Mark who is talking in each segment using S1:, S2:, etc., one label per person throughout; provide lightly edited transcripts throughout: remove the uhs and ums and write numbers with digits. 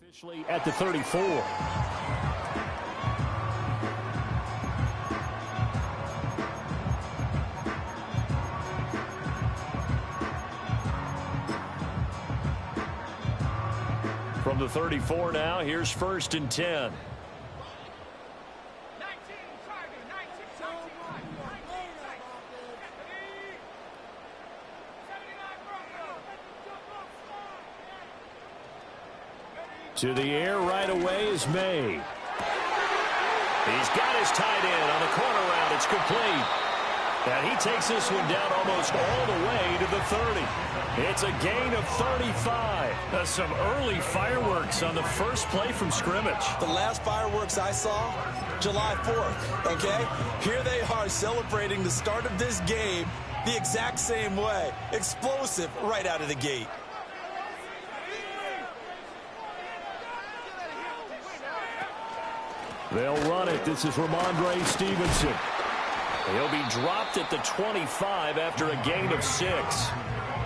S1: Officially at the 34. From the 34 now, here's 1st and 10. To the air right away is May. He's got his tight end on the corner route. It's complete. And he takes this one down almost all the way to the 30. It's a gain of 35. That's some early fireworks on the first play from scrimmage.
S2: The last fireworks I saw, July 4th, okay? Here they are celebrating the start of this game the exact same way. Explosive right out of the gate.
S1: They'll run it. This is Ramondre Stevenson. He'll be dropped at the 25 after a gain of 6.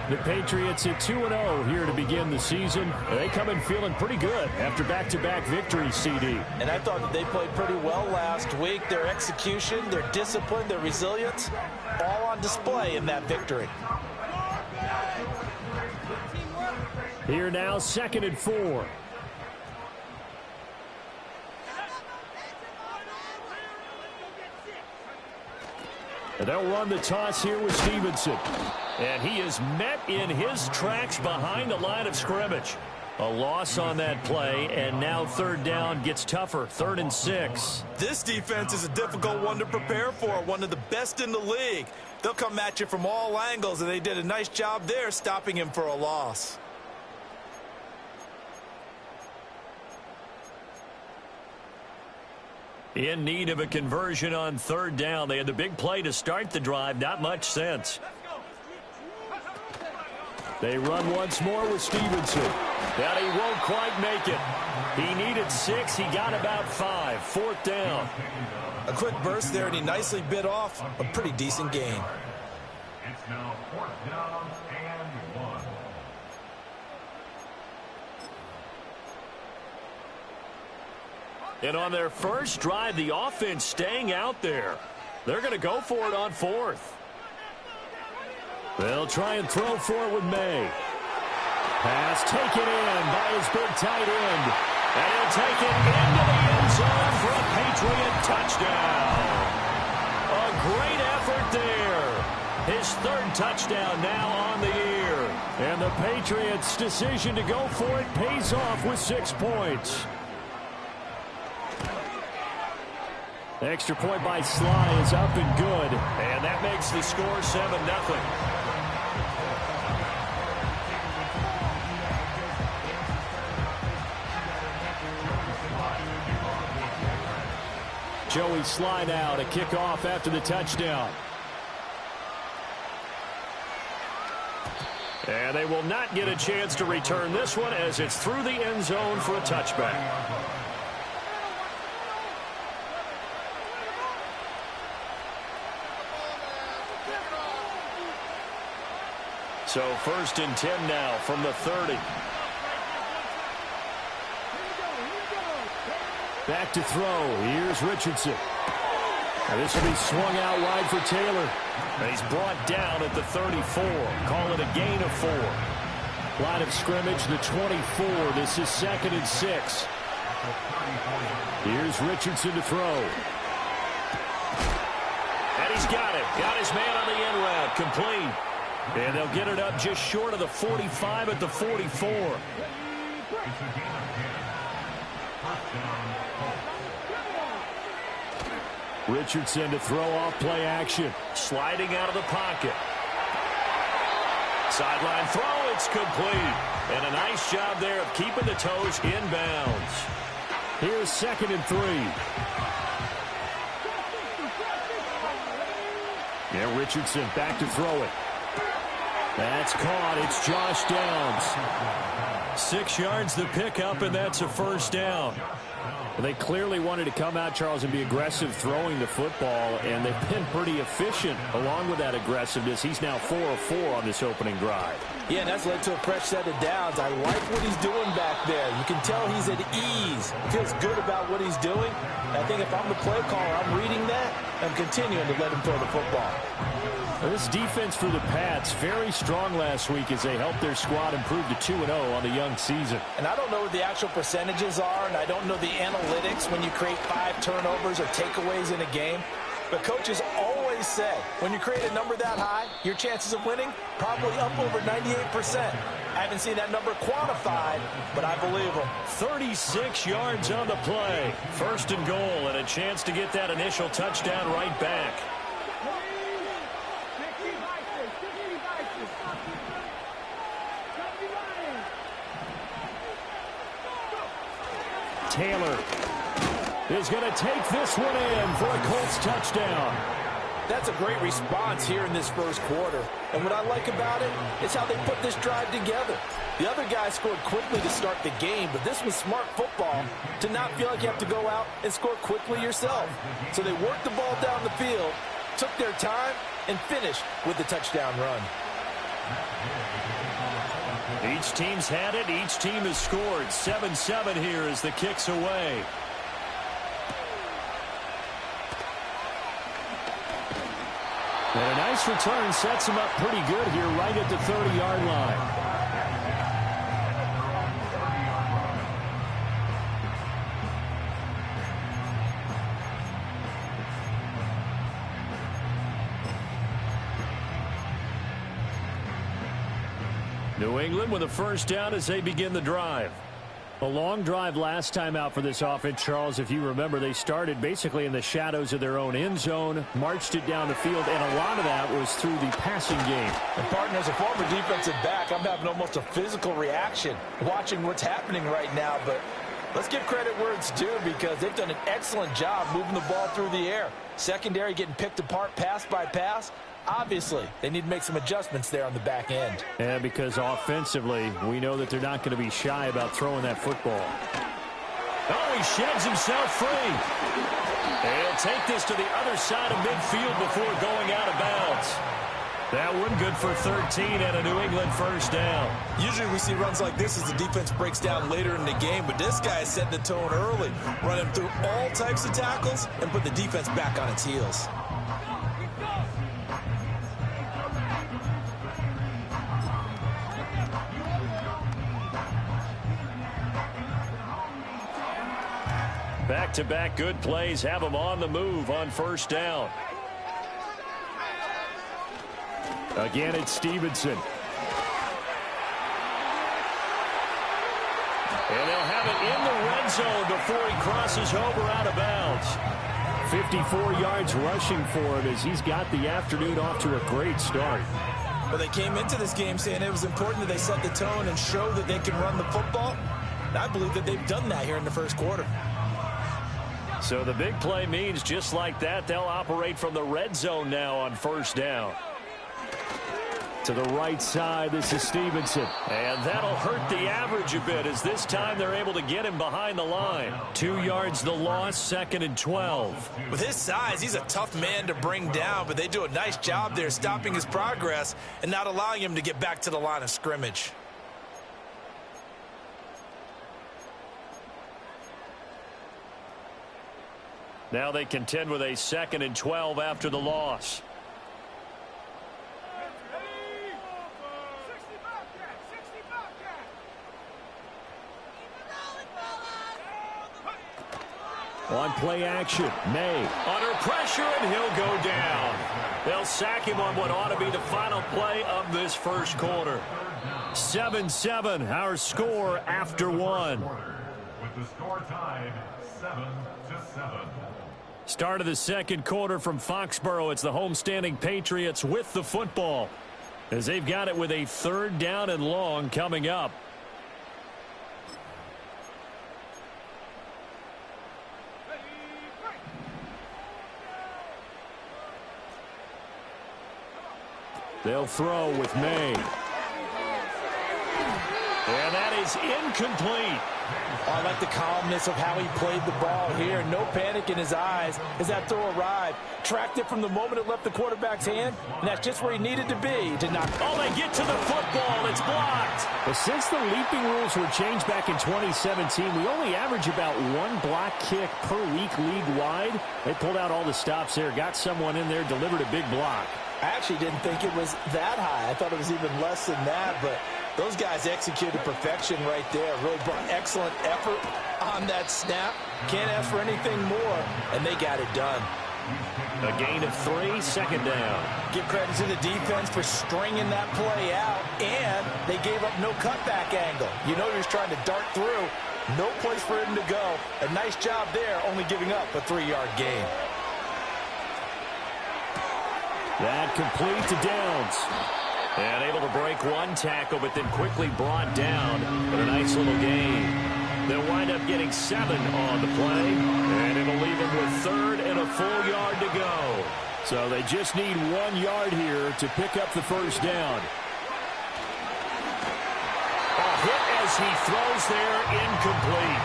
S1: The Patriots at 2-0 here to begin the season. They come in feeling pretty good after back-to-back victories, CD.
S3: And I thought that they played pretty well last week. Their execution, their discipline, their resilience, all on display in that victory.
S1: Here now, 2nd and 4. And they'll run the toss here with Stevenson. And he is met in his tracks behind the line of scrimmage. A loss on that play, and now 3rd down gets tougher. 3rd and 6.
S2: This defense is a difficult one to prepare for, one of the best in the league. They'll come at you from all angles, and they did a nice job there stopping him for a loss.
S1: In need of a conversion on 3rd down. They had the big play to start the drive. Not much sense. They run once more with Stevenson. But he won't quite make it. He needed 6. He got about 5. 4th down.
S2: A quick burst there, and he nicely bit off a pretty decent gain.
S4: It's now 4th down and 1.
S1: And on their first drive, the offense staying out there. They're going to go for it on 4th. They'll try and throw for it with May. Pass taken in by his big tight end. And he'll take it into the end zone for a Patriot touchdown. A great effort there. His 3rd touchdown now on the year. And the Patriots' decision to go for it pays off with 6 points. The extra point by Sly is up and good. And that makes the score 7-0. Joey Sly now to kick off after the touchdown. And they will not get a chance to return this one as it's through the end zone for a touchback. So 1st and 10 now from the 30. Back to throw. Here's Richardson. Now this will be swung out wide for Taylor. And he's brought down at the 34. Call it a gain of 4. Line of scrimmage, the 24. This is 2nd and 6. Here's Richardson to throw. And he's got it. Got his man on the end route. Complete. And they'll get it up just short of the 45 at the 44. Richardson to throw off play action. Sliding out of the pocket. Sideline throw, it's complete. And a nice job there of keeping the toes inbounds. Here's 2nd and 3. Yeah, Richardson back to throw it. That's caught. It's Josh Downs. 6 yards the pickup, and that's a 1st down. They clearly wanted to come out, Charles, and be aggressive throwing the football, and they've been pretty efficient along with that aggressiveness. He's now 4 of 4 on this opening drive.
S3: Yeah, and that's led to a fresh set of downs. I like what he's doing back there. You can tell he's at ease. Feels good about what he's doing. And I think if I'm the play caller, I'm reading that and continuing to let him throw the football.
S1: Well, this defense for the Pats, very strong last week as they helped their squad improve to 2-0 on the young season.
S3: And I don't know what the actual percentages are, and I don't know the analytics when you create 5 turnovers or takeaways in a game. But coaches always say, when you create a number that high, your chances of winning probably up over 98%. I haven't seen that number quantified, but I believe them.
S1: 36 yards on the play. 1st and goal, and a chance to get that initial touchdown right back. Taylor is going to take this one in for a Colts touchdown.
S3: That's a great response here in this first quarter. And what I like about it is how they put this drive together. The other guy scored quickly to start the game, but this was smart football to not feel like you have to go out and score quickly yourself. So they worked the ball down the field, took their time, and finished with the touchdown run.
S1: Each team's had it. Each team has scored. 7-7 here as the kick's away. And a nice return sets him up pretty good here right at the 30-yard line. New England with a first down as they begin the drive. A long drive last time out for this offense, Charles. If you remember, they started basically in the shadows of their own end zone, marched it down the field, and a lot of that was through the passing game.
S3: And, partner, as a former defensive back, I'm having almost a physical reaction watching what's happening right now. But let's give credit where it's due because they've done an excellent job moving the ball through the air. Secondary getting picked apart pass by pass. Obviously, they need to make some adjustments there on the back end.
S1: Yeah, because offensively, we know that they're not going to be shy about throwing that football. Oh, he sheds himself free. He'll take this to the other side of midfield before going out of bounds. That one good for 13 and a New England first down.
S2: Usually we see runs like this as the defense breaks down later in the game, but this guy is setting the tone early, running through all types of tackles and put the defense back on its heels.
S1: Back-to-back good plays have them on the move on first down. Again, it's Stevenson. And they'll have it in the red zone before he crosses over out of bounds. 54 yards rushing for him as he's got the afternoon off to a great start.
S2: Well, they came into this game saying it was important that they set the tone and show that they can run the football. And I believe that they've done that here in the first quarter.
S1: So the big play means just like that, they'll operate from the red zone now on first down. To the right side, this is Stevenson. And that'll hurt the average a bit as this time they're able to get him behind the line. 2 yards the loss, 2nd and 12.
S2: With his size, he's a tough man to bring down, but they do a nice job there stopping his progress and not allowing him to get back to the line of scrimmage.
S1: Now they contend with a 2nd and 12 after the loss. On play action, May under pressure, and he'll go down. They'll sack him on what ought to be the final play of this first quarter. 7-7, our score after one.
S4: With the score tied 7-7.
S1: Start of the second quarter from Foxborough. It's the homestanding Patriots with the football as they've got it with a 3rd down and long coming up. They'll throw with May. And that is incomplete.
S3: I like the calmness of how he played the ball here. No panic in his eyes as that throw arrived. Tracked it from the moment it left the quarterback's hand, and that's just where he needed to be to knock.
S1: Oh, they get to the football. It's blocked. But since the leaping rules were changed back in 2017, we only average about one block kick per week league-wide. They pulled out all the stops there, got someone in there, delivered a big block.
S3: I actually didn't think it was that high. I thought it was even less than that, but those guys executed perfection right there. Really brought excellent effort on that snap. Can't ask for anything more, and they got it done.
S1: A gain of 3, second down.
S3: Give credit to the defense for stringing that play out, and they gave up no cutback angle. You know he was trying to dart through. No place for him to go. A nice job there, only giving up a 3-yard gain.
S1: That complete to Downs. And able to break one tackle, but then quickly brought down with a nice little gain. They'll wind up getting 7 on the play, and it'll leave them with 3rd and a full yard to go. So they just need 1 yard here to pick up the first down. A hit as he throws there, incomplete.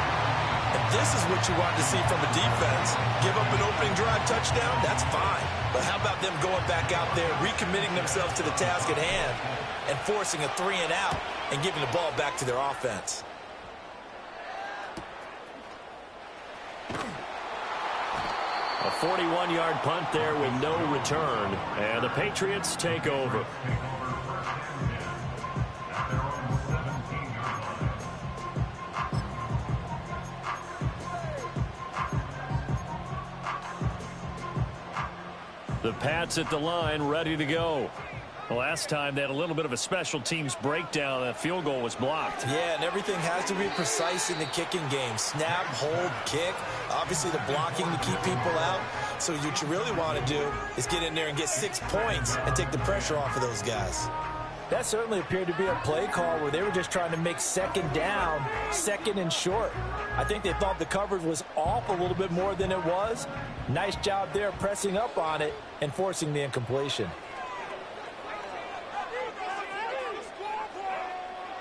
S2: And this is what you want to see from a defense. Give up an opening drive touchdown, that's fine. But how about them going back out there, recommitting themselves to the task at hand, and forcing a 3 and out, and giving the ball back to their offense.
S1: A 41-yard punt there with no return. And the Patriots take over. The Pats at the line, ready to go. Last time they had a little bit of a special teams breakdown. That field goal was blocked.
S2: Yeah, and everything has to be precise in the kicking game. Snap, hold, kick. Obviously the blocking to keep people out. So what you really want to do is get in there and get 6 points and take the pressure off of those guys.
S3: That certainly appeared to be a play call where they were just trying to make second down, second and short. I think they thought the coverage was off a little bit more than it was. Nice job there pressing up on it and forcing the incompletion.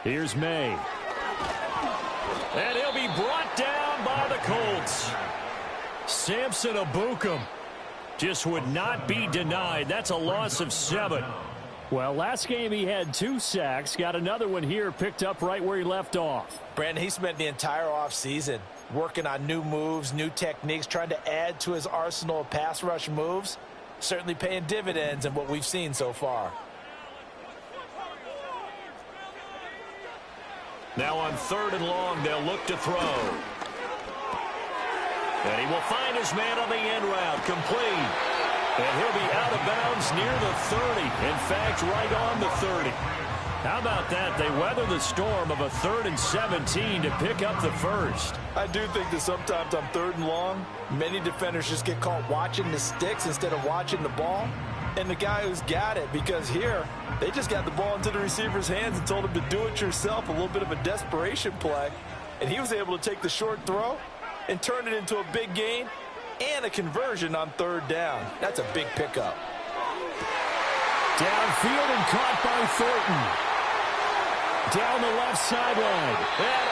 S1: Here's May. And he'll be brought down by the Colts. Samson Abukum just would not be denied. That's a loss of 7. Well, last game he had 2 sacks. Got another one here, picked up right where he left off.
S3: Brandon, he spent the entire offseason working on new moves, new techniques, trying to add to his arsenal of pass rush moves. Certainly paying dividends in what we've seen so far.
S1: Now on 3rd and long, they'll look to throw. And he will find his man on the end route, complete. And he'll be out of bounds near the 30. In fact, right on the 30. How about that? They weather the storm of a 3rd and 17 to pick up the first.
S3: I do think that sometimes on 3rd and long, many defenders just get caught watching the sticks instead of watching the ball. And the guy who's got it, because here, they just got the ball into the receiver's hands and told him to do it yourself, a little bit of a desperation play. And he was able to take the short throw and turn it into a big gain and a conversion on 3rd down. That's a big pickup.
S1: Downfield and caught by Thornton. Down the left sideline. And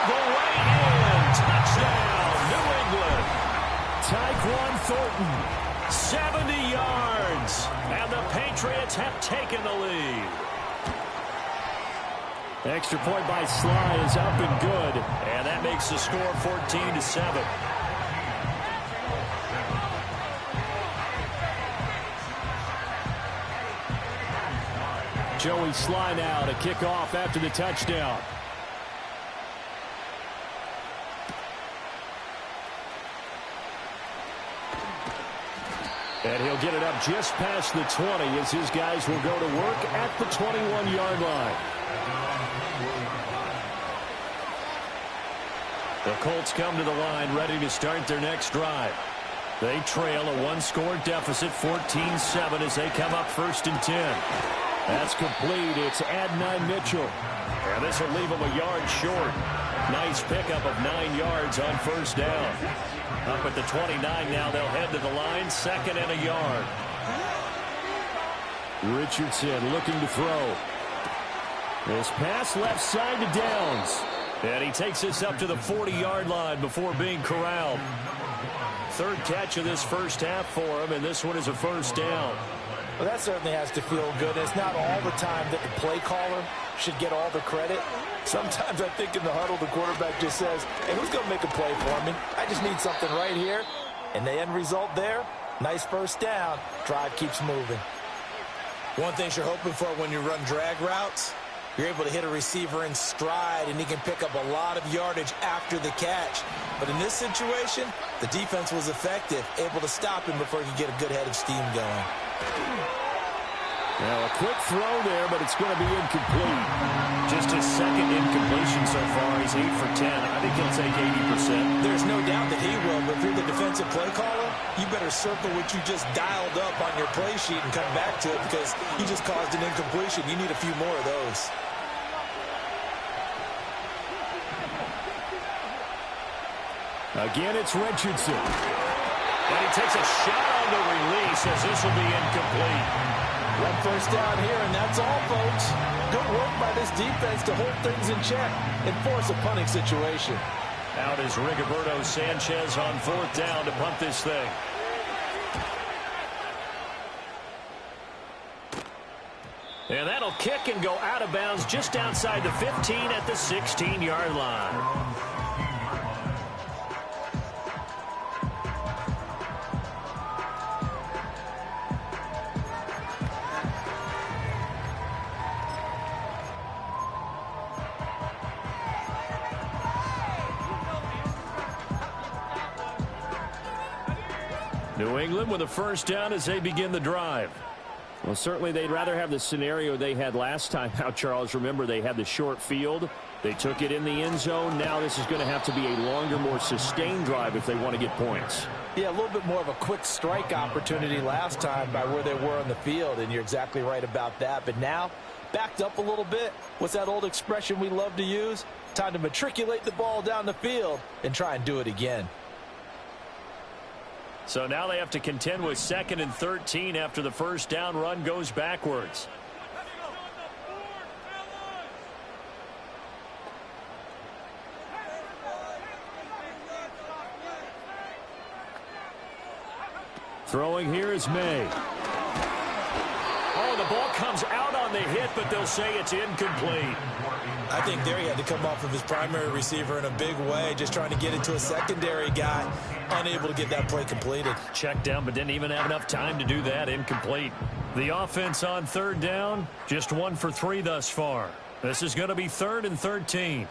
S1: all the way in. Touchdown, New England. Tyquan Thornton, 70 yards. And the Patriots have taken the lead. Extra point by Sly is up and good. And that makes the score 14-7. Joey Sly now to kick off after the touchdown. And he'll get it up just past the 20 as his guys will go to work at the 21-yard line. The Colts come to the line ready to start their next drive. They trail a 1-score deficit, 14-7 as they come up 1st and 10. That's complete. It's Adnan Mitchell. And this will leave him a yard short. Nice pickup of 9 yards on 1st down. Up at the 29 now, they'll head to the line, 2nd and a yard. Richardson looking to throw. This pass left side to Downs. And he takes us up to the 40-yard line before being corralled. Third catch of this first half for him, and this one is a first down.
S3: Well, that certainly has to feel good. It's not all the time that the play caller should get all the credit. Sometimes I think in the huddle, the quarterback just says, hey, who's going to make a play for me? I just need something right here. And the end result there, nice first down. Drive keeps moving.
S2: One thing you're hoping for when you run drag routes, you're able to hit a receiver in stride, and he can pick up a lot of yardage after the catch. But in this situation, the defense was effective, able to stop him before he could get a good head of steam going.
S1: Now a quick throw there, but it's going to be incomplete. Just his second incompletion so far. He's 8 for 10. I think he'll take 80%.
S2: There's no doubt that he will, but if you're the defensive play caller, you better circle what you just dialed up on your play sheet and come back to it because you just caused an incompletion. You need a few more of those.
S1: Again, it's Richardson. And he takes a shot on the release as this will be incomplete.
S3: One first down here, and that's all, folks. Good work by this defense to hold things in check and force a punting situation.
S1: Out is Rigoberto Sanchez on fourth down to punt this thing. And that'll kick and go out of bounds just outside the 15 at the 16-yard line. New England with a first down as they begin the drive. Well, certainly they'd rather have the scenario they had last time out, Charles. Remember, they had the short field. They took it in the end zone. Now this is going to have to be a longer, more sustained drive if they want to get points.
S3: Yeah, a little bit more of a quick strike opportunity last time by where they were on the field, and you're exactly right about that. But now, backed up a little bit. What's that old expression we love to use? Time to matriculate the ball down the field and try and do it again.
S1: So now they have to contend with 2nd and 13 after the first down run goes backwards. Throwing here is May. Oh, the ball comes out on the hit, but they'll say it's incomplete.
S2: I think there he had to come off of his primary receiver in a big way, just trying to get it to a secondary guy, unable to get that play completed.
S1: Checked down, but didn't even have enough time to do that. Incomplete. The offense on third down, just 1 for 3 thus far. This is going to be 3rd and 13.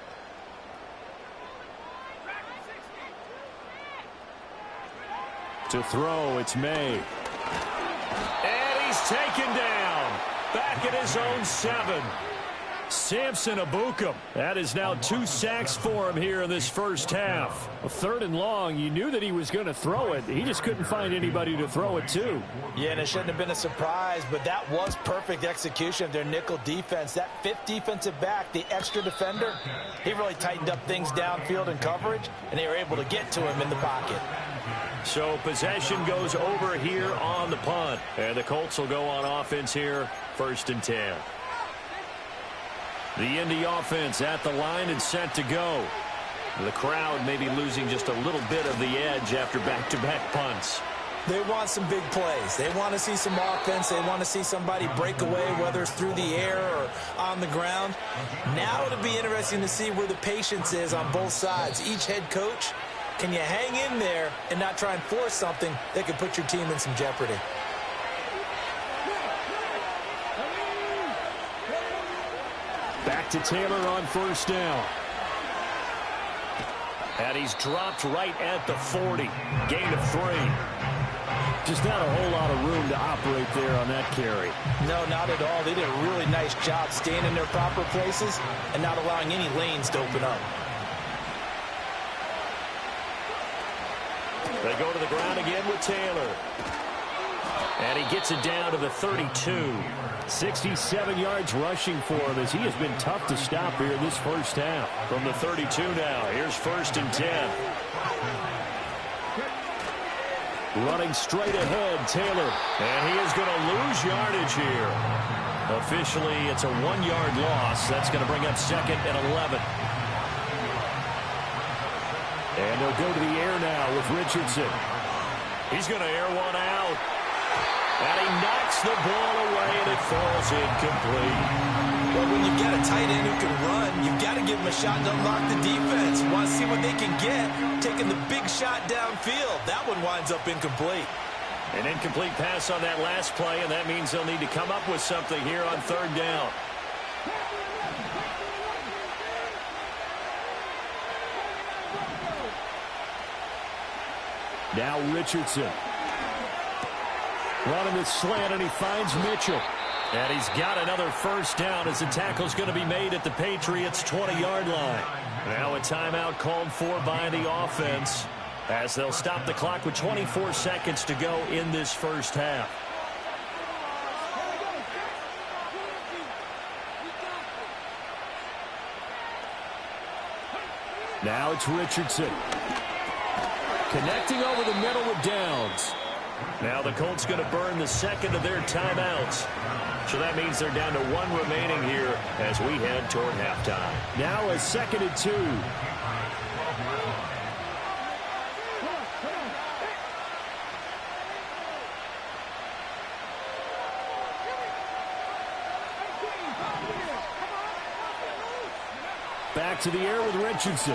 S1: To throw, it's May. And he's taken down. Back at his own 7. Samson Abukum. That is now 2 sacks for him here in this first half. 3rd and long, you knew that he was going to throw it. He just couldn't find anybody to throw it to.
S3: Yeah, and it shouldn't have been a surprise, but that was perfect execution of their nickel defense. That 5th defensive back, the extra defender, he really tightened up things downfield in coverage, and they were able to get to him in the pocket.
S1: So possession goes over here on the punt. And the Colts will go on offense here, 1st and 10. The Indy offense at the line and set to go. The crowd may be losing just a little bit of the edge after back-to-back punts.
S2: They want some big plays. They want to see some offense. They want to see somebody break away, whether it's through the air or on the ground. Now it'll be interesting to see where the patience is on both sides. Each head coach, can you hang in there and not try and force something that could put your team in some jeopardy?
S1: Back to Taylor on first down. And he's dropped right at the 40. Gain of 3. Just not a whole lot of room to operate there on that carry.
S3: No, not at all. They did a really nice job staying in their proper places and not allowing any lanes to open up.
S1: They go to the ground again with Taylor. And he gets it down to the 32. 67 yards rushing for him as he has been tough to stop here in this first half. From the 32 now, here's 1st and 10. Running straight ahead, Taylor. And he is going to lose yardage here. Officially, it's a 1-yard loss. That's going to bring up 2nd and 11. And they'll go to the air now with Richardson. He's going to air one out. And he knocks the ball away, and it falls incomplete.
S2: Well, when you've got a tight end who can run, you've got to give him a shot to unlock the defense. You want to see what they can get, taking the big shot downfield. That one winds up incomplete.
S1: An incomplete pass on that last play, and that means they'll need to come up with something here on 3rd down. Now Richardson. Running the slant, and he finds Mitchell. And he's got another first down as the tackle's going to be made at the Patriots' 20-yard line. Now a timeout called for by the offense as they'll stop the clock with 24 seconds to go in this first half. Now it's Richardson. Connecting over the middle with Downs. Now the Colts going to burn the second of their timeouts. So that means they're down to 1 remaining here as we head toward halftime. Now a 2nd and 2. Back to the air with Richardson.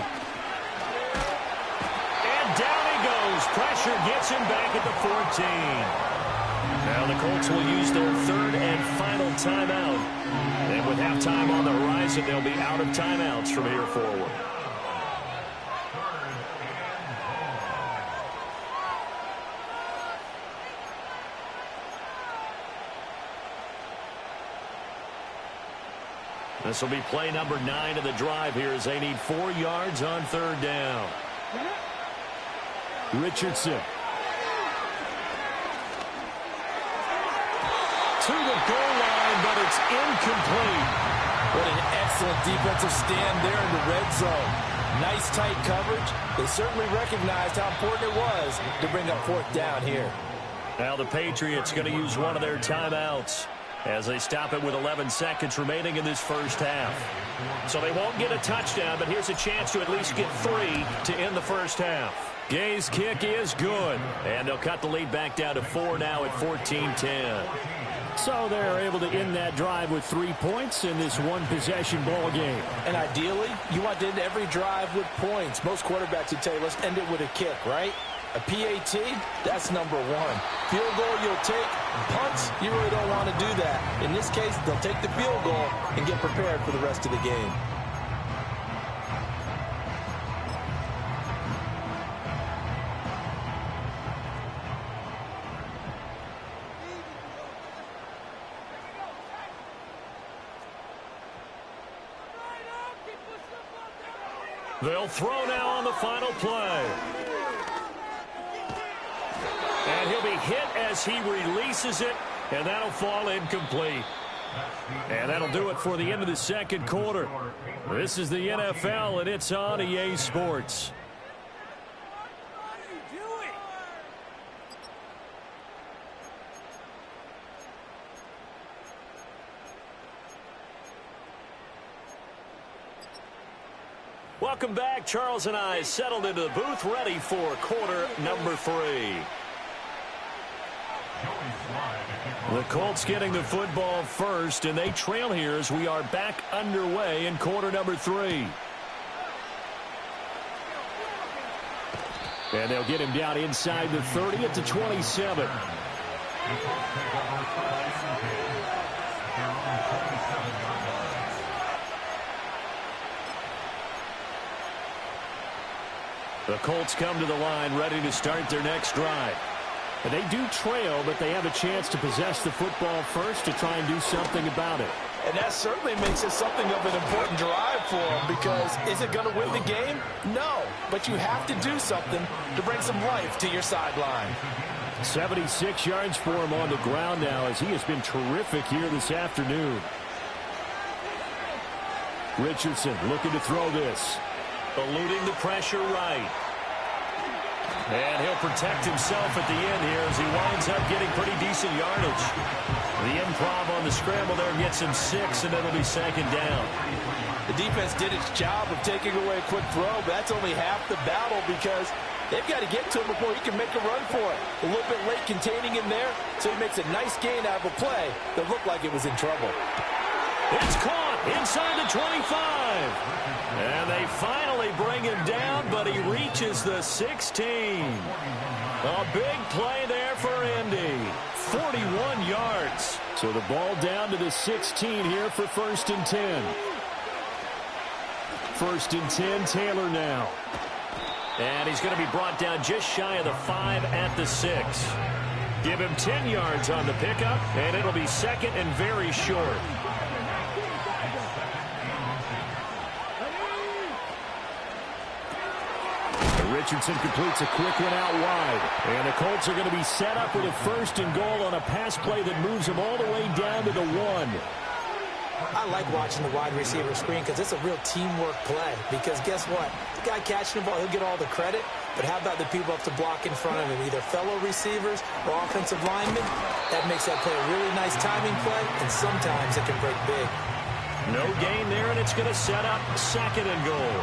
S1: And down he goes. Pressure gets him back at the 14. Now the Colts will use their 3rd and final timeout. And with halftime on the horizon, they'll be out of timeouts from here forward. This will be play number 9 of the drive here as they need 4 yards on 3rd down. Richardson. To the goal line, but it's incomplete.
S3: What an excellent defensive stand there in the red zone. Nice tight coverage. They certainly recognized how important it was to bring up 4th down here.
S1: Now the Patriots going to use one of their timeouts as they stop it with 11 seconds remaining in this first half. So they won't get a touchdown, but here's a chance to at least get 3 to end the first half. Gay's kick is good, and they'll cut the lead back down to 4 now at 14-10. So they're able to end that drive with 3 points in this one-possession ball game.
S3: And ideally, you want to end every drive with points. Most quarterbacks would tell you, let's end it with a kick, right? A PAT, that's number 1. Field goal you'll take. Punts, you really don't want to do that. In this case, they'll take the field goal and get prepared for the rest of the game.
S1: They'll throw now on the final play. And he'll be hit as he releases it, and that'll fall incomplete. And that'll do it for the end of the second quarter. This is the NFL, and it's on EA Sports. Welcome back. Charles and I settled into the booth, ready for quarter number 3. The Colts getting the football first, and they trail here as we are back underway in quarter number 3. And they'll get him down inside the 30 at the 27. The Colts come to the line ready to start their next drive. And they do trail, but they have a chance to possess the football first to try and do something about it.
S3: And that certainly makes it something of an important drive for them, because is it going to win the game? No, but you have to do something to bring some life to your sideline.
S1: 76 yards for him on the ground now as he has been terrific here this afternoon. Richardson looking to throw this. Eluding the pressure right. And he'll protect himself at the end here as he winds up getting pretty decent yardage. The improv on the scramble there gets him 6, and it'll be second down.
S3: The defense did its job of taking away a quick throw, but that's only half the battle because they've got to get to him before he can make a run for it. A little bit late containing him there, so he makes a nice gain out of a play that looked like it was in trouble.
S1: It's caught inside the 25. And they finally bring him down, but he reaches the 16. A big play there for Indy. 41 yards. So the ball down to the 16 here for 1st and 10. 1st and 10, Taylor now. And he's going to be brought down just shy of the 5 at the 6. Give him 10 yards on the pickup, and it'll be second and very short. Richardson completes a quick one out wide. And the Colts are going to be set up with a 1st and goal on a pass play that moves them all the way down to the 1.
S5: I like watching the wide receiver screen because it's a real teamwork play. Because guess what? The guy catching the ball, he'll get all the credit. But how about the people up to block in front of him, either fellow receivers or offensive linemen? That makes that play a really nice timing play, and sometimes it can break big.
S1: No gain there, and it's going to set up 2nd and goal.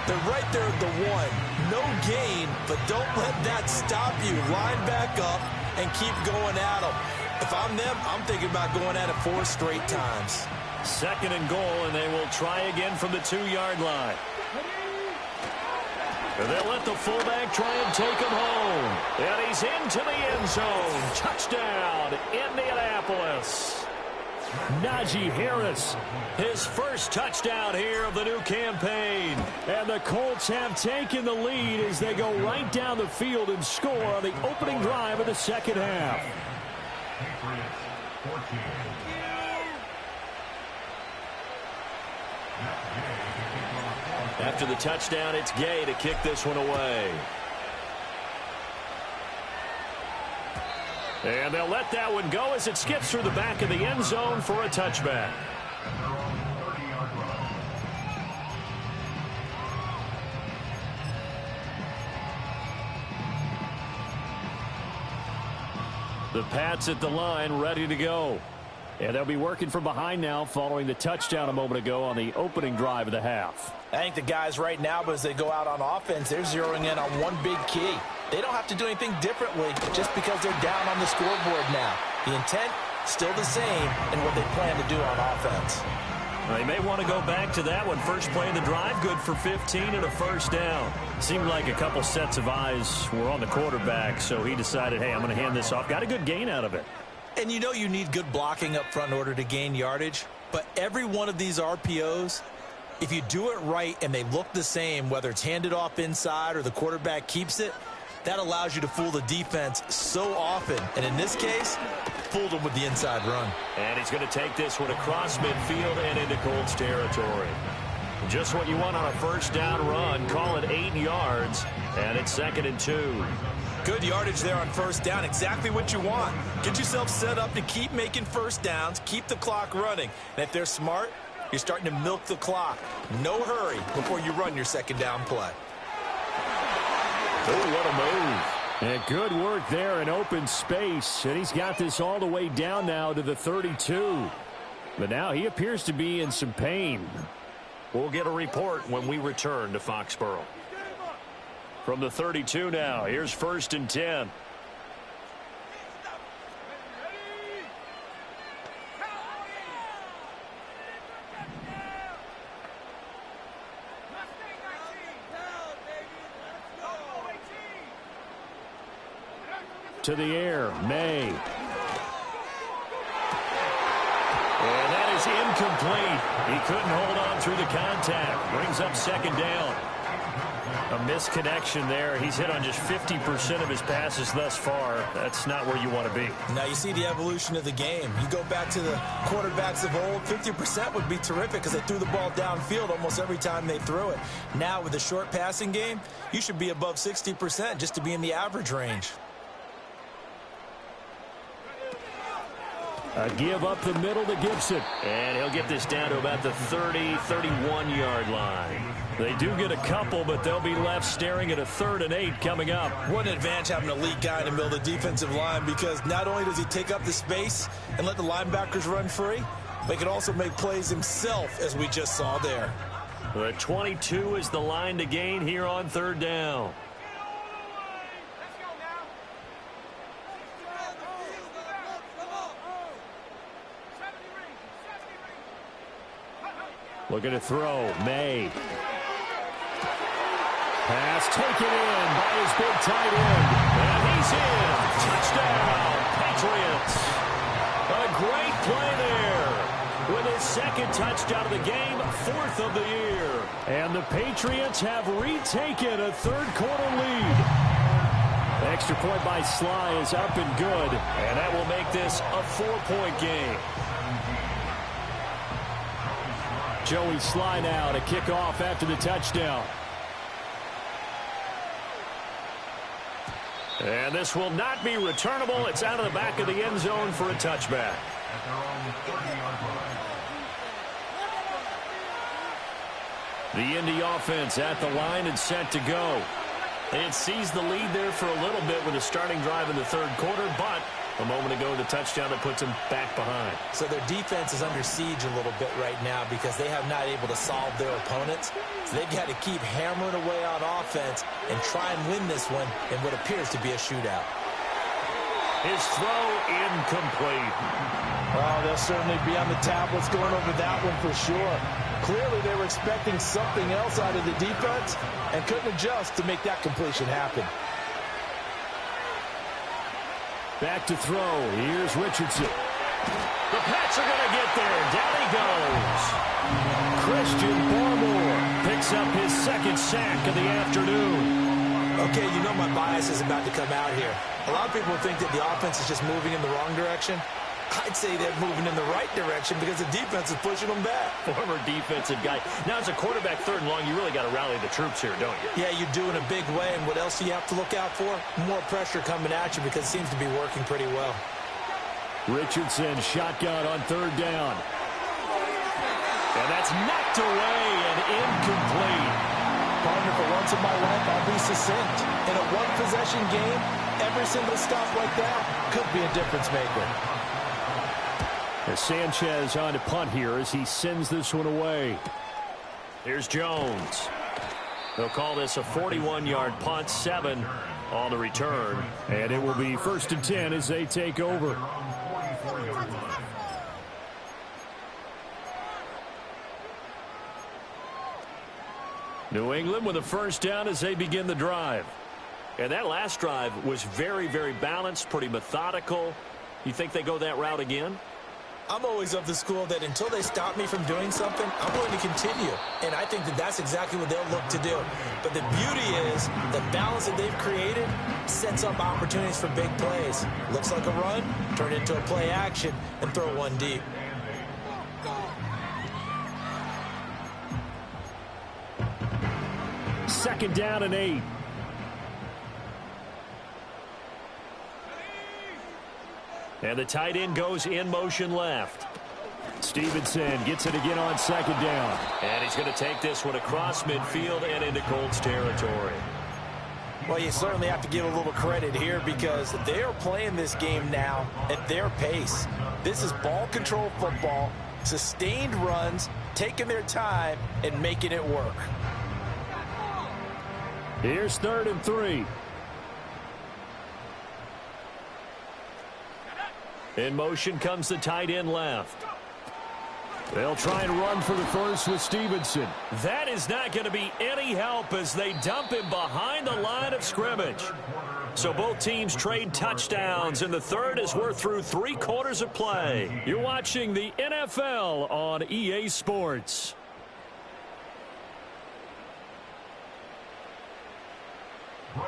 S2: They're right there at the 1. No gain, but don't let that stop you. Line back up and keep going at them. If I'm them, I'm thinking about going at it 4 straight times.
S1: 2nd and goal, and they will try again from the 2-yard line. And they'll let the fullback try and take him home. And he's into the end zone. Touchdown, Indianapolis. Najee Harris, his first touchdown here of the new campaign. And the Colts have taken the lead as they go right down the field and score on the opening drive of the second half. After the touchdown, it's Gay to kick this one away. And they'll let that one go as it skips through the back of the end zone for a touchback. The Pats at the line, ready to go. And they'll be working from behind now following the touchdown a moment ago on the opening drive of the half.
S3: I think the guys right now, as they go out on offense, they're zeroing in on one big key. They don't have to do anything differently just because they're down on the scoreboard now. The intent, still the same in what they plan to do on offense.
S1: They may want to go back to that one. First play of the drive, good for 15 and a first down. Seemed like a couple sets of eyes were on the quarterback, so he decided, hey, I'm going to hand this off. Got a good gain out of it.
S2: And you know you need good blocking up front in order to gain yardage. But every one of these RPOs, if you do it right and they look the same, whether it's handed off inside or the quarterback keeps it, that allows you to fool the defense so often. And in this case, fooled them with the inside run.
S1: And he's going to take this one across midfield and into Colts territory. Just what you want on a first down run. Call it 8 yards, and it's 2nd and 2.
S2: Good yardage there on first down. Exactly what you want. Get yourself set up to keep making first downs, keep the clock running. And if they're smart, you're starting to milk the clock. No hurry before you run your second down play.
S1: Oh, what a move. And good work there in open space. And he's got this all the way down now to the 32. But now he appears to be in some pain. We'll get a report when we return to Foxborough. From the 32 now, here's 1st and 10. To the air, May. And that is incomplete. He couldn't hold on through the contact. Brings up 2nd down. A misconnection there. He's hit on just 50% of his passes thus far. That's not where you want to be.
S2: Now you see the evolution of the game. You go back to the quarterbacks of old, 50% would be terrific because they threw the ball downfield almost every time they threw it. Now with the short passing game, you should be above 60% just to be in the average range.
S1: A give up the middle to Gibson. And he'll get this down to about the 30, 31-yard line. They do get a couple, but they'll be left staring at a 3rd and 8 coming up.
S2: What an advantage having an elite guy in the middle of the defensive line, because not only does he take up the space and let the linebackers run free, but he can also make plays himself, as we just saw there.
S1: The 22 is the line to gain here on 3rd down. Looking to throw. May. Pass taken in by his big tight end. And he's in. Touchdown, Patriots. A great play there. With his 2nd touchdown of the game, 4th of the year. And the Patriots have retaken a 3rd quarter lead. Extra point by Sly is up and good. And that will make this a 4-point game. Joey Sly now to kick off after the touchdown. And this will not be returnable. It's out of the back of the end zone for a touchback. The Indy offense at the line and set to go. It seized the lead there for a little bit with a starting drive in the 3rd quarter, but a moment ago, the touchdown that puts them back behind.
S5: So their defense is under siege a little bit right now because they have not able to solve their opponents. So they've got to keep hammering away on offense and try and win this one in what appears to be a shootout.
S1: His throw incomplete.
S3: Oh, they'll certainly be on the tablets going over that one for sure. Clearly, they were expecting something else out of the defense and couldn't adjust to make that completion happen.
S1: Back to throw. Here's Richardson. The Pats are going to get there. Down he goes. Christian Barmore picks up his 2nd sack of the afternoon.
S5: Okay, you know my bias is about to come out here. A lot of people think that the offense is just moving in the wrong direction. I'd say they're moving in the right direction because the defense is pushing them back.
S1: Former defensive guy. Now, as a quarterback 3rd and long, you really got to rally the troops here, don't you?
S5: Yeah, you do in a big way. And what else do you have to look out for? More pressure coming at you because it seems to be working pretty well.
S1: Richardson shotgun on 3rd down. And that's knocked away and incomplete.
S3: Partner, for once in my life, I'll be succinct. In a one-possession game, every single stop like that could be a difference maker.
S1: As Sanchez on to punt here as he sends this one away. Here's Jones. They'll call this a 41-yard punt, 7 on the return. And it will be 1st and 10 as they take over. New England with a 1st down as they begin the drive. And that last drive was very, very balanced, pretty methodical. You think they go that route again?
S5: I'm always of the school that until they stop me from doing something, I'm going to continue. And I think that that's exactly what they'll look to do. But the beauty is the balance that they've created sets up opportunities for big plays. Looks like a run, turn it into a play action, and throw one deep.
S1: Second down and 8. And the tight end goes in motion left. Stevenson gets it again on 2nd down. And he's going to take this one across midfield and into Colts territory.
S3: Well, you certainly have to give a little credit here because they are playing this game now at their pace. This is ball control football, sustained runs, taking their time, and making it work.
S1: Here's 3rd and 3. In motion comes the tight end left. They'll try and run for the first with Stevenson. That is not going to be any help as they dump him behind the line of scrimmage. So both teams trade touchdowns in the 3rd as we're through 3 quarters of play. You're watching the NFL on EA Sports.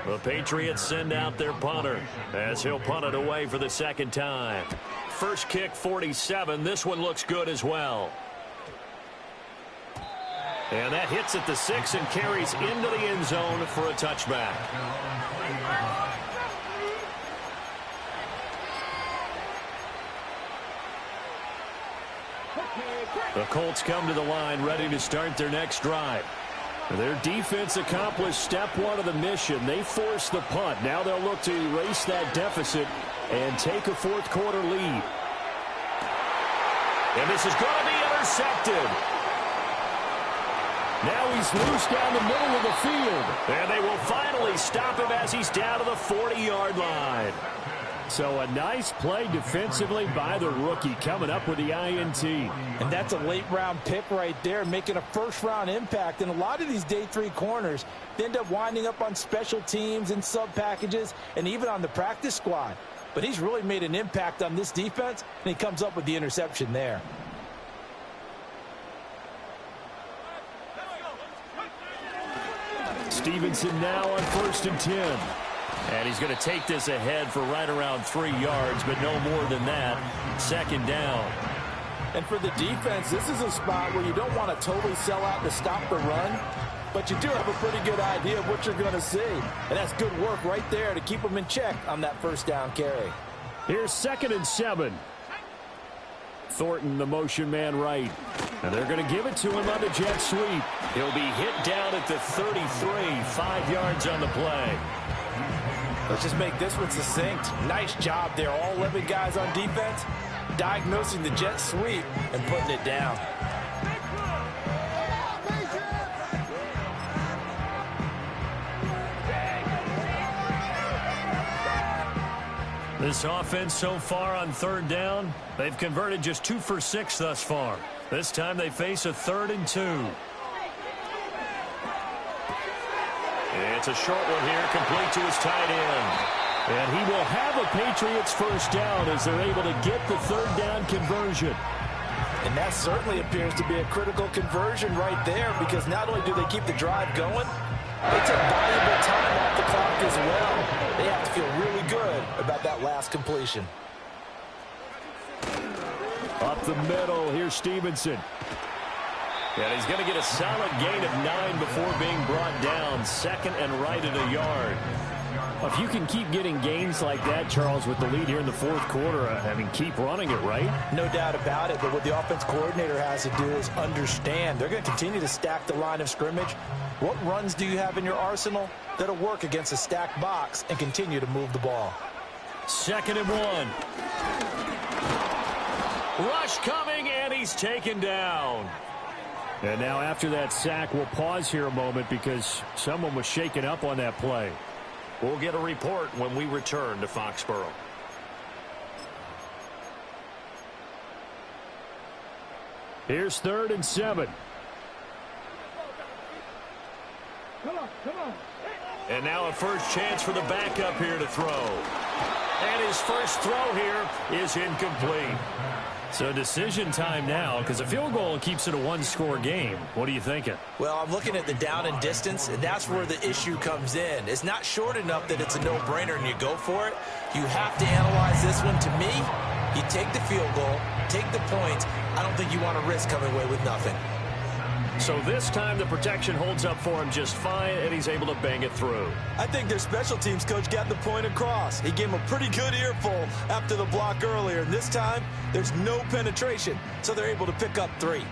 S1: The Patriots send out their punter as he'll punt it away for the 2nd time. First kick, 47. This one looks good as well. And that hits at the 6 and carries into the end zone for a touchback. The Colts come to the line ready to start their next drive. Their defense accomplished step one of the mission. They forced the punt. Now they'll look to erase that deficit and take a fourth quarter lead. And this is going to be intercepted. Now he's loose down the middle of the field. And they will finally stop him as he's down to the 40-yard line. So a nice play defensively by the rookie coming up with the INT.
S3: And that's a late-round pick right there, making a first-round impact. And a lot of these day three corners, they end up winding up on special teams and sub-packages and even on the practice squad. But he's really made an impact on this defense, and he comes up with the interception there.
S1: Stevenson now on 1st and 10. And he's going to take this ahead for right around 3 yards, but no more than that. 2nd down.
S3: And for the defense, this is a spot where you don't want to totally sell out to stop the run, but you do have a pretty good idea of what you're going to see. And that's good work right there to keep them in check on that first down carry.
S1: Here's 2nd and 7. Thornton, the motion man right. And they're going to give it to him on the jet sweep. He'll be hit down at the 33, 5 yards on the play.
S3: Let's just make this one succinct. Nice job there. All 11 guys on defense diagnosing the jet sweep and putting it down.
S1: This offense so far on 3rd down, they've converted just 2 for 6 thus far. This time they face a 3rd and 2. It's a short one here, complete to his tight end. And he will have a Patriots first down as they're able to get the 3rd down conversion.
S3: And that certainly appears to be a critical conversion right there, because not only do they keep the drive going, they take valuable time off the clock as well. They have to feel really good about that last completion.
S1: Up the middle, here's Stevenson. And he's going to get a solid gain of 9 before being brought down. 2nd and right at a yard. If you can keep getting gains like that, Charles, with the lead here in the 4th quarter, I mean, keep running it, right?
S3: No doubt about it, but what the offense coordinator has to do is understand. They're going to continue to stack the line of scrimmage. What runs do you have in your arsenal that'll work against a stacked box and continue to move the ball?
S1: 2nd and 1. Rush coming, and he's taken down. And now after that sack, we'll pause here a moment because someone was shaken up on that play. We'll get a report when we return to Foxborough. Here's 3rd and 7. And now a first chance for the backup here to throw. And his first throw here is incomplete. So decision time now, because a field goal keeps it a one-score game. What are you thinking?
S2: Well, I'm looking at the down and distance, and that's where the issue comes in. It's not short enough that it's a no-brainer and you go for it. You have to analyze this one. To me, you take the field goal, take the points. I don't think you want to risk coming away with nothing.
S1: So this time the protection holds up for him just fine, and he's able to bang it through.
S2: I think their special teams coach got the point across. He gave him a pretty good earful after the block earlier, and this time there's no penetration, so they're able to pick up 3.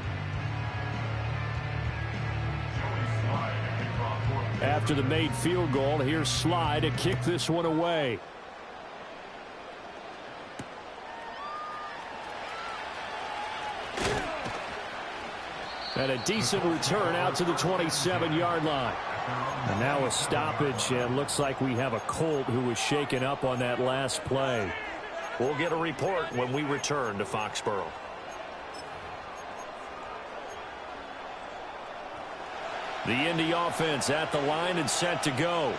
S1: After the made field goal, here's Sly to kick this one away. And a decent return out to the 27-yard line. And now a stoppage, and looks like we have a Colt who was shaken up on that last play. We'll get a report when we return to Foxborough. The Indy offense at the line and set to go.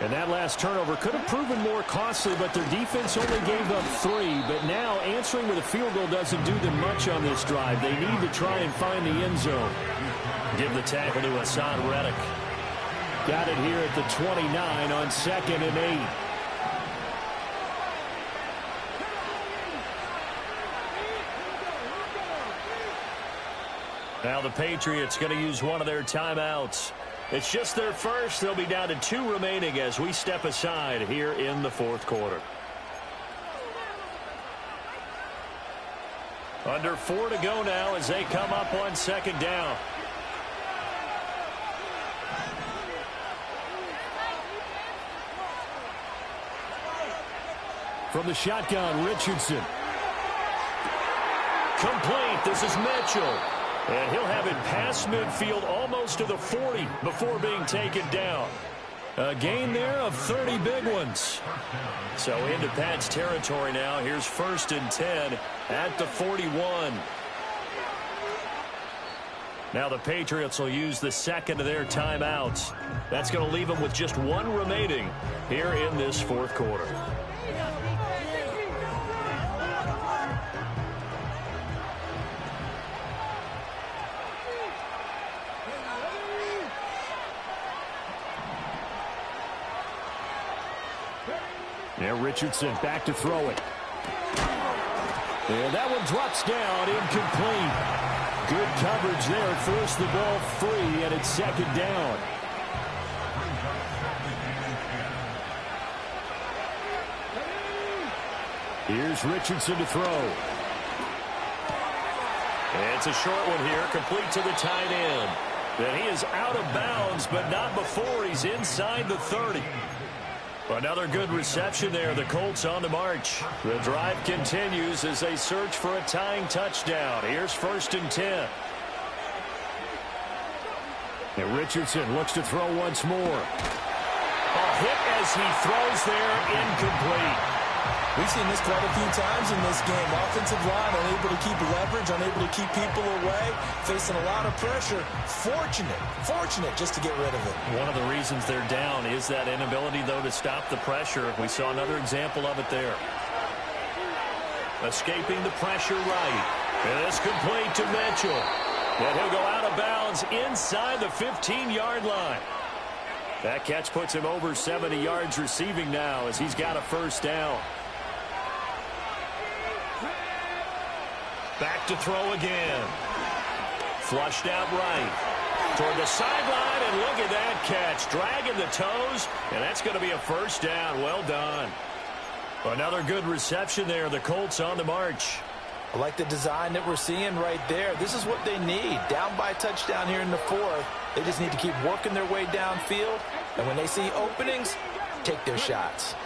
S1: And that last turnover could have proven more costly, but their defense only gave up 3. But now answering with a field goal doesn't do them much on this drive. They need to try and find the end zone. Give the tackle to Hassan Reddick. Got it here at the 29 on 2nd and 8. Now the Patriots going to use one of their timeouts. It's just their first. They'll be down to 2 remaining as we step aside here in the 4th quarter. Under 4 to go now as they come up on second down. From the shotgun, Richardson. Complete. This is Mitchell. And he'll have it past midfield almost to the 40 before being taken down. A gain there of 30 big ones. So into Pat's territory now. Here's 1st and 10 at the 41. Now the Patriots will use the second of their timeouts. That's going to leave them with just one remaining here in this fourth quarter. Now Richardson back to throw it. And that one drops down, incomplete. Good coverage there, forced the ball free, and it's second down. Here's Richardson to throw. And it's a short one here, complete to the tight end. Then he is out of bounds, but not before he's inside the 30. Another good reception there. The Colts on the march. The drive continues as they search for a tying touchdown. Here's 1st and 10. And Richardson looks to throw once more. A hit as he throws there, incomplete.
S2: We've seen this quite a few times in this game. Offensive line unable to keep leverage, unable to keep people away, facing a lot of pressure. Fortunate just to get rid of it.
S1: One of the reasons they're down is that inability, though, to stop the pressure. We saw another example of it there. Escaping the pressure right. And it's complete to Mitchell. And he'll go out of bounds inside the 15-yard line. That catch puts him over 70 yards receiving now as he's got a first down. Back to throw again. Flushed out right. Toward the sideline, and look at that catch. Dragging the toes, and that's going to be a first down. Well done. Another good reception there. The Colts on the march.
S3: I like the design that we're seeing right there. This is what they need. Down by a touchdown here in the fourth. They just need to keep working their way downfield. And when they see openings, take their shots.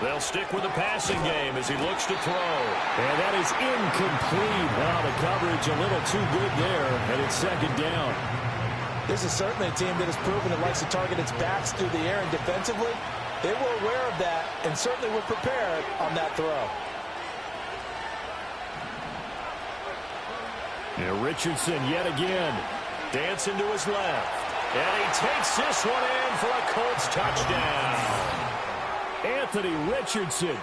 S1: They'll stick with the passing game as he looks to throw. And that is incomplete. Wow, the coverage a little too good there, and it's second down.
S3: This is certainly a team that has proven it likes to target its backs through the air and defensively. They were aware of that and certainly were prepared on that throw.
S1: And Richardson yet again. Dancing to his left. And he takes this one in for a Colts touchdown. Anthony Richardson,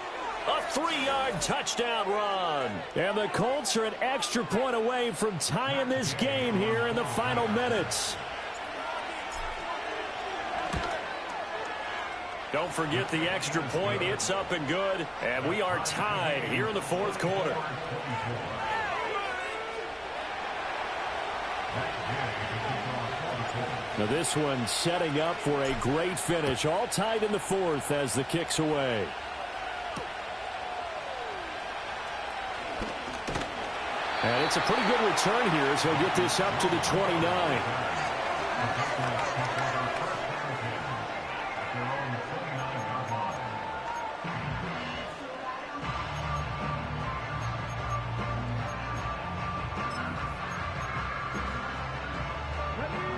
S1: a 3-yard touchdown run. And the Colts are an extra point away from tying this game here in the final minutes. Don't forget the extra point. It's up and good. And we are tied here in the fourth quarter. Now this one setting up for a great finish. All tied in the fourth as the kick's away. And it's a pretty good return here as he'll get this up to the 29.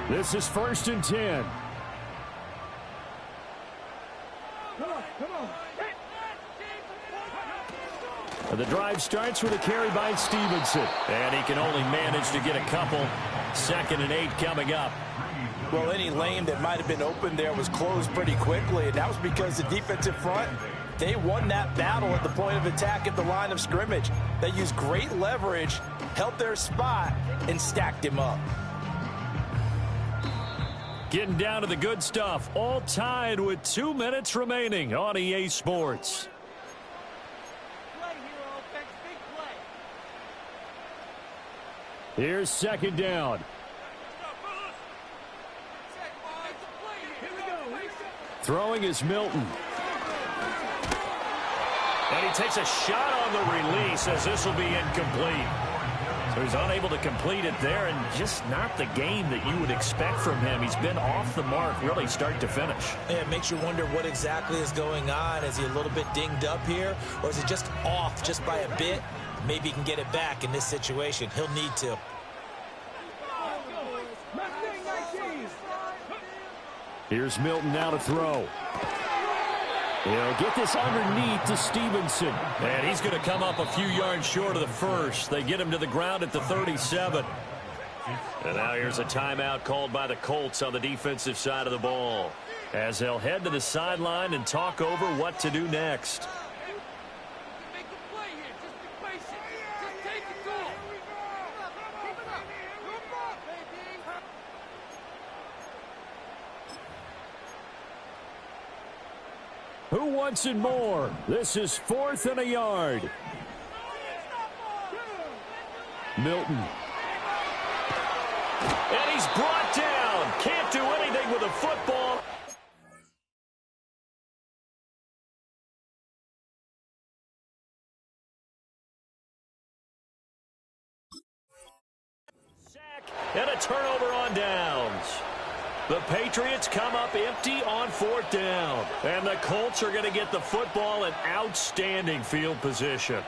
S1: This is 1st and 10. The drive starts with a carry by Stevenson. And he can only manage to get a couple. 2nd and 8 coming up.
S3: Well, any lane that might have been open there was closed pretty quickly, and that was because the defensive front, they won that battle at the point of attack at the line of scrimmage. They used great leverage, held their spot, and stacked him up.
S1: Getting down to the good stuff. All tied with 2 minutes remaining on EA Sports. Here's 2nd down. Throwing is Milton. And he takes a shot on the release as this will be incomplete. So he's unable to complete it there, and just not the game that you would expect from him. He's been off the mark really start to finish.
S2: Yeah, it makes you wonder what exactly is going on. Is he a little bit dinged up here, or is it just off just by a bit? Maybe he can get it back in this situation. He'll need to.
S1: Here's Milton now to throw. He'll get this underneath to Stevenson. And he's going to come up a few yards short of the first. They get him to the ground at the 37. And now here's a timeout called by the Colts on the defensive side of the ball, as they'll head to the sideline and talk over what to do next. Who wants it more? This is 4th and a yard. Milton. And he's brought down. Can't do anything with a football. Sack and a turnover on downs. The Patriots come up empty on 4th down. And the Colts are going to get the football in outstanding field position.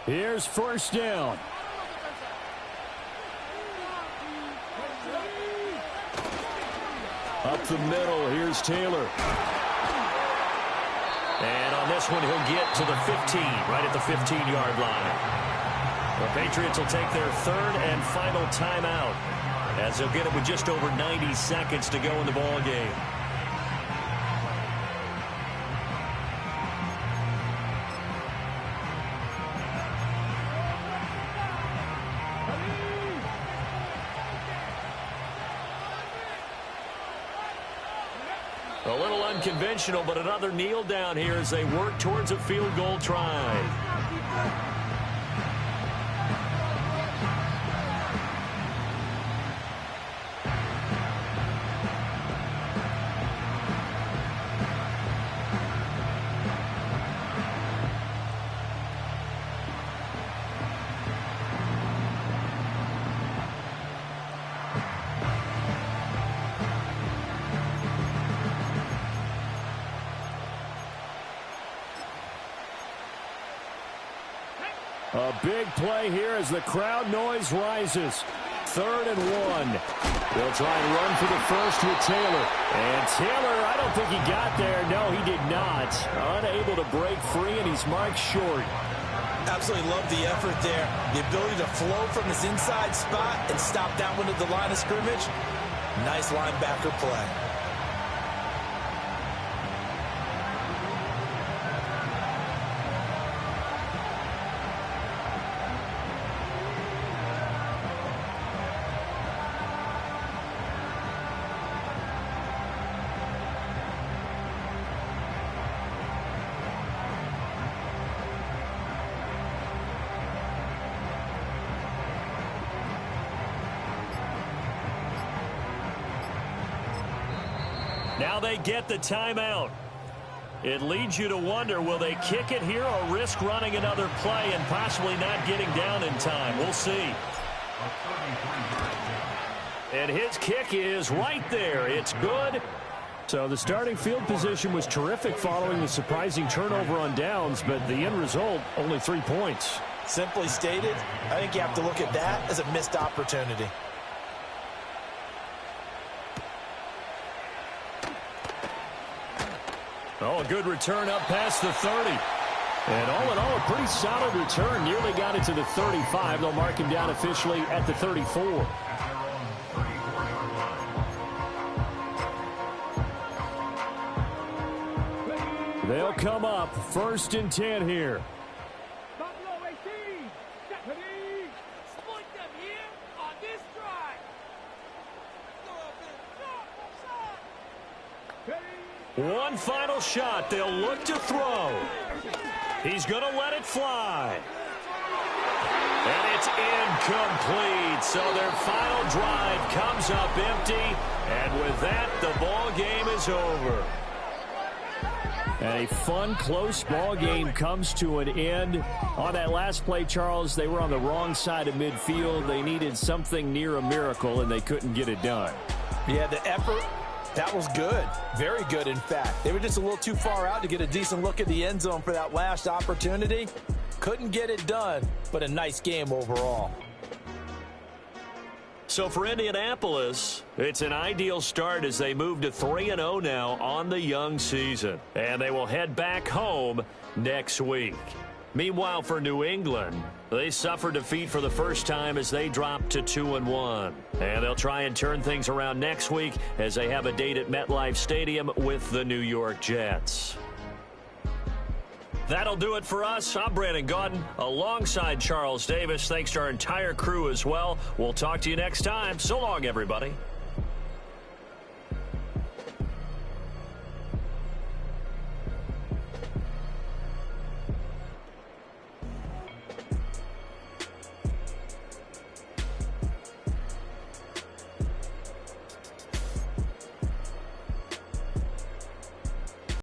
S1: Here's 1st down. Up the middle, here's Taylor. And on this one, he'll get to the 15, right at the 15-yard line. The Patriots will take their 3rd and final timeout, as they'll get it with just over 90 seconds to go in the ball game. A little unconventional, but another kneel down here as they work towards a field goal try. A big play here as the crowd noise rises. 3rd and 1. They'll try and run for the first with Taylor. And Taylor, I don't think he got there. No, he did not. Unable to break free, and he's marked short.
S2: Absolutely love the effort there. The ability to flow from his inside spot and stop that one at the line of scrimmage. Nice linebacker play.
S1: Now they get the timeout. It leads you to wonder, will they kick it here or risk running another play and possibly not getting down in time? We'll see. And his kick is right there. It's good. So the starting field position was terrific following the surprising turnover on downs, but the end result, only 3 points.
S2: Simply stated, I think you have to look at that as a missed opportunity.
S1: Oh, a good return up past the 30. And all in all, a pretty solid return. Nearly got it to the 35. They'll mark him down officially at the 34. They'll come up 1st and 10 here. One final shot. They'll look to throw. He's going to let it fly. And it's Incomplete. So their final drive comes up empty. And with that, the ball game is over. And a fun, close ball game comes to an end. On that last play, Charles, they were on the wrong side of midfield. They needed something near a miracle, and they couldn't get it done.
S3: Yeah, the effort, that was good. Very good, in fact. They were just a little too far out to get a decent look at the end zone for that last opportunity. Couldn't get it done, but a nice game overall.
S1: So for Indianapolis, it's an ideal start as they move to 3-0 now on the young season. And they will head back home next week. Meanwhile, for New England, they suffered defeat for the first time as they dropped to 2-1. And they'll try and turn things around next week as they have a date at MetLife Stadium with the New York Jets. That'll do it for us. I'm Brandon Gaudin alongside Charles Davis. Thanks to our entire crew as well. We'll talk to you next time. So long, everybody.